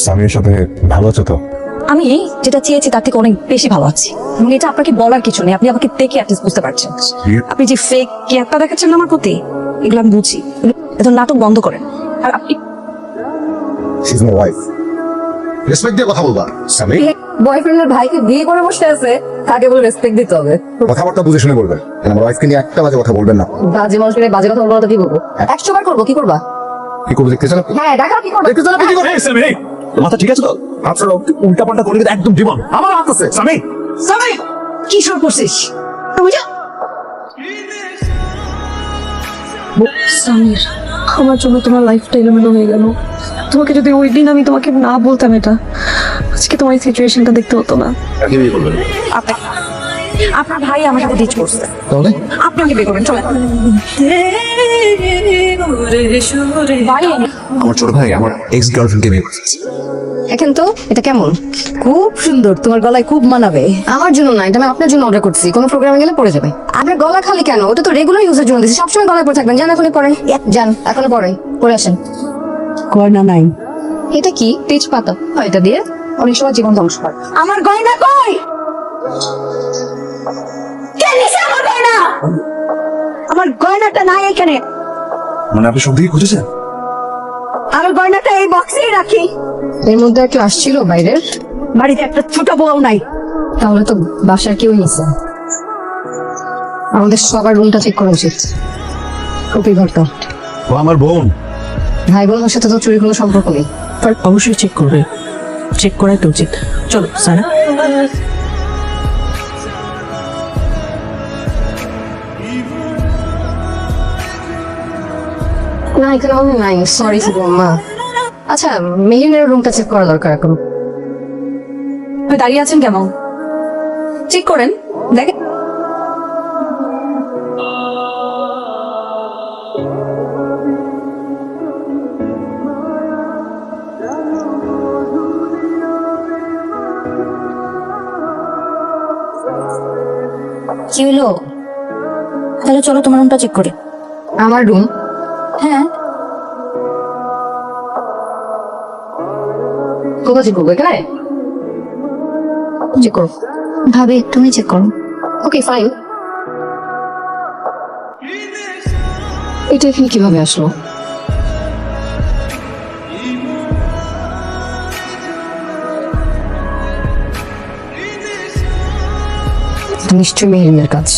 স্বামীর সাথে ভালো আছো তো? আমি যেটা চেয়েছি তার থেকে অনেক বেশি ভালো আছি এবং এটা আপনাকে বলার কিছু নেই, আপনি আমাকে দেখে অ্যাটলিস্ট বুঝতে পারছেন। আপনি যে ফেক কেয়ারটা দেখাচ্ছেন আমার প্রতি, এগুলো আমি বুঝি। এত নাটক বন্ধ করেন। আর আপনি she is my wife, respect দিয়ে কথা বলবা। স্বামী বয়ফ্রেন্ডের ভাইকে বিয়ে করে বসে আছে, তাকে বলে রেসপেক্ট দিতে হবে। কথাবার্তা বুঝে শুনে বলবেন, আমার ওয়াইফকে নিয়ে একটা বাজে কথা বলবেন না। বাজে মানুষকে নিয়ে বাজে কথা বলবো না তো কি বলবো? 100 বার করবো, কি করবা? কি করবো দেখতে চান আপনি? হ্যাঁ দেখা কি করবা? দেখতে চান আপনি কি করবেন? মাথা ঠিক আছে তো? আপনার উল্টা পাল্টা করে কিন্তু একদম জীবন আমার হাত আছে। স্বামী স্বামী কি শুরু করছিস? সামির, আমার জন্য তোমার লাইফটা এলোমেলো হয়ে গেল। তোমাকে যদি ওই দিন আমি তোমাকে না বলতাম এটা, আজকে তোমার সিচুয়েশনটা দেখতে হতো না। কাকে বিয়ে করবেন? আপনার ভাই আমার সাথে ডিচ করছে, তাহলে আপনাকে বিয়ে করবেন। চলেন বাড়ি এনে আমার ছোট ভাই আমার এক্স গার্লফ্রেন্ডকে বিয়ে করছে। এখন তো এটা কেমন? খুব সুন্দর, তোমার গলায় খুব মানাবে। আমার জন্য না, এটা আমি আপনার জন্য অর্ডার করছি, কোনো প্রোগ্রামে গেলে পরে যাবে। আপনার গলা খালি কেন? ওটা তো রেগুলার ইউজের জন্য দিচ্ছি, সবসময় গলায় পরে থাকবেন। যান এখনই পরেন, যান এখনই পরেন, পরে আসেন। গয়না নাই, এটা কি তেজপাতা? এটা দিয়ে অনেক সময় জীবন ধ্বংস হয়। আমার গয়না কই? কে নিছে আমার গয়না? আমার গয়নাটা নাই এখানে। মানে আপনি সব দিকে খুঁজেছেন? আমার গয়নাটা এই বক্সেই রাখি। এর মধ্যে আর কেউ আসছিল বাইরের? বাড়িতে একটা ছোট বউ নাই। তাহলে তো বাসার কেউই নিছে। আমাদের সবার রুমটা চেক করা উচিত। কপি ঘরটা। ও আমার বোন। ভাই বোনের সাথে তো চুরি কোনো সম্পর্ক নেই। অবশ্যই চেক করবে, চেক করাই তো উচিত। চলো সারা। না এখানে আমি নাই, সরি মা। আচ্ছা মেহিনের রুমটা চেক করা দরকার এখন। আপনি দাঁড়িয়ে আছেন কেমন? চেক করেন, দেখেন। কি হলো? তাহলে চলো তোমার রুমটা চেক করে। আমার রুম? হ্যাঁ, কোথায় চেক করবো? এখানে চেক করো। ভাবি তুমি চেক করো। Okay fine. এটা এখানে কিভাবে আসলো? নিশ্চয়ই মেহিনের কাজ।